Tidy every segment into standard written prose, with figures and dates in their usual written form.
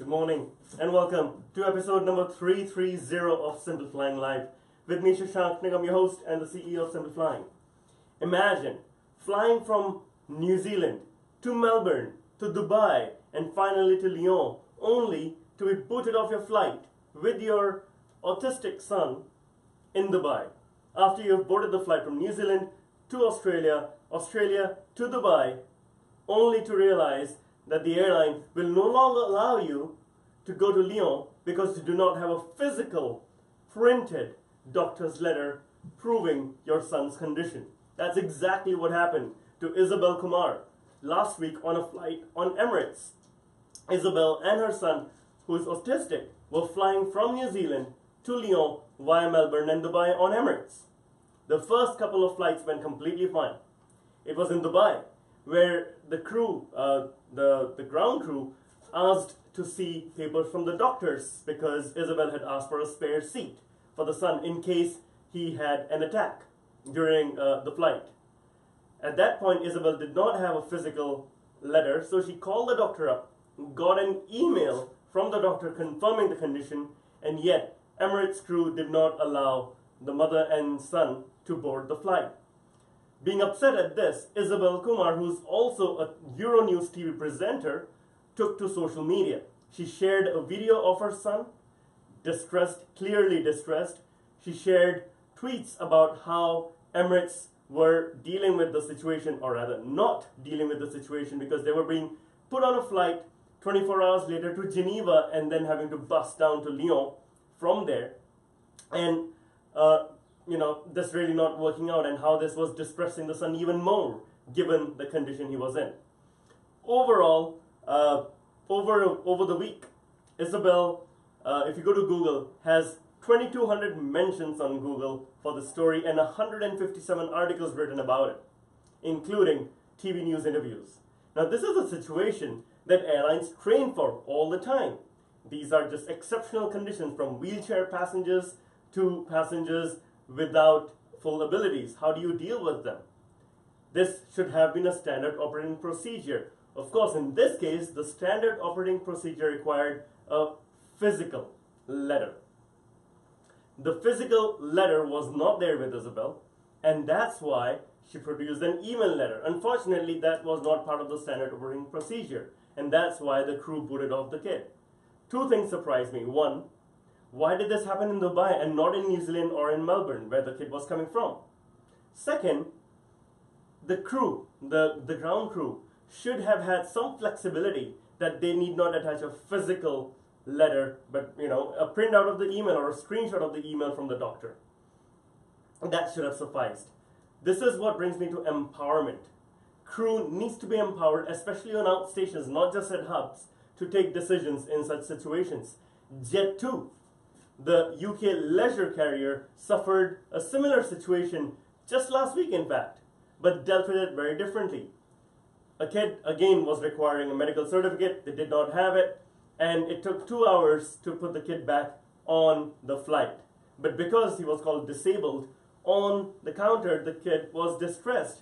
good morning, and welcome to episode number 330 of Simple Flying Live. With me, Shashank Nigam, your host and the CEO of Simple Flying. Imagine flying from New Zealand to Melbourne to Dubai and finally to Lyon, only to be booted off your flight with your autistic son in Dubai. After you've boarded the flight from New Zealand to Australia, Australia to Dubai, only to realize that the airline will no longer allow you to go to Lyon because you do not have a physical printed doctor's letter proving your son's condition. That's exactly what happened to Isabel Kumar last week on a flight on Emirates. Isabel and her son, who is autistic, were flying from New Zealand to Lyon via Melbourne and Dubai on Emirates. The first couple of flights went completely fine. It was in Dubai where the crew, the ground crew, asked to see papers from the doctors because Isabel had asked for a spare seat for the son in case he had an attack during the flight. At that point, Isabel did not have a physical letter, so she called the doctor up, got an email from the doctor confirming the condition, and yet Emirates crew did not allow the mother and son to board the flight. Being upset at this, Isabel Kumar, who's also a Euronews TV presenter, took to social media. She shared a video of her son, distressed, clearly distressed. She shared tweets about how Emirates were dealing with the situation, or rather not dealing with the situation, because they were being put on a flight 24 hours later to Geneva and then having to bus down to Lyon from there. And this really not working out, and how this was distressing the son even more given the condition he was in. Overall, over the week, Isabel, if you go to Google, has 2,200 mentions on Google for the story and 157 articles written about it, including TV news interviews. Now, this is a situation that airlines train for all the time. These are just exceptional conditions, from wheelchair passengers to passengers without full abilities. How do you deal with them? This should have been a standard operating procedure. Of course, in this case, the standard operating procedure required a physical letter. The physical letter was not there with Isabel, and that's why she produced an email letter. Unfortunately, that was not part of the standard operating procedure, and that's why the crew booted off the kid. Two things surprised me. One, why did this happen in Dubai and not in New Zealand or in Melbourne, where the kid was coming from? Second, the crew, the ground crew, should have had some flexibility that they need not attach a physical letter, but a printout of the email or a screenshot of the email from the doctor. That should have sufficed. This is what brings me to empowerment. Crew needs to be empowered, especially on outstations, not just at hubs, to take decisions in such situations. Jet2, the UK leisure carrier, suffered a similar situation just last week, in fact, but dealt with it very differently. A kid, again, was requiring a medical certificate. They did not have it, and it took 2 hours to put the kid back on the flight. But because he was called disabled, on the counter, the kid was distressed.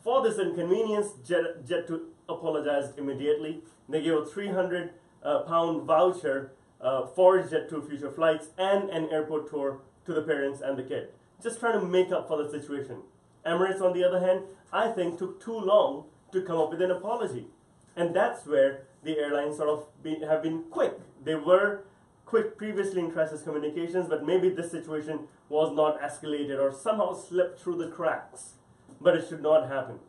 For this inconvenience, Jet2 apologized immediately. They gave a £300 voucher for Jet2 future flights and an airport tour to the parents and the kid, just trying to make up for the situation. Emirates, on the other hand, I think took too long to come up with an apology, and that's where the airlines have been quick. They were quick previously in crisis communications, but maybe this situation was not escalated or somehow slipped through the cracks, but it should not happen.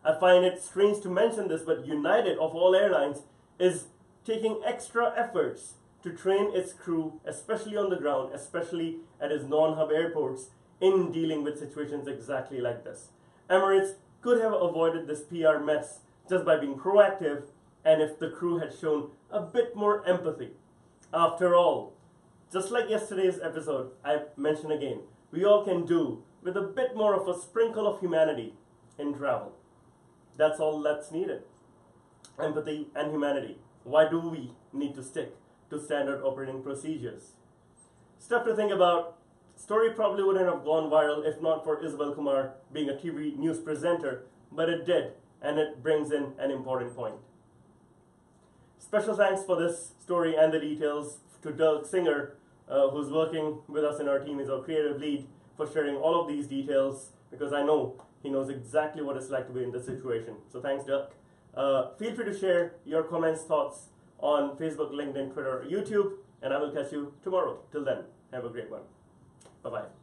I find it strange to mention this, but United, of all airlines, is taking extra efforts to train its crew, especially on the ground, especially at its non-hub airports, in dealing with situations exactly like this. Emirates could have avoided this PR mess just by being proactive, and if the crew had shown a bit more empathy. After all, just like yesterday's episode, I mention again, we all can do with a bit more of a sprinkle of humanity in travel. That's all that's needed. Empathy and humanity. Why do we need to stick to standard operating procedures? Stuff to think about. Story probably wouldn't have gone viral if not for Isabel Kumar being a TV news presenter, but it did, and it brings in an important point. Special thanks for this story and the details to Dirk Singer, who's working with us in our team, is our creative lead, for sharing all of these details, because I know he knows exactly what it's like to be in this situation. So thanks, Dirk. Feel free to share your comments, thoughts on Facebook, LinkedIn, Twitter, or YouTube, and I will catch you tomorrow. Till then, have a great one. Bye-bye.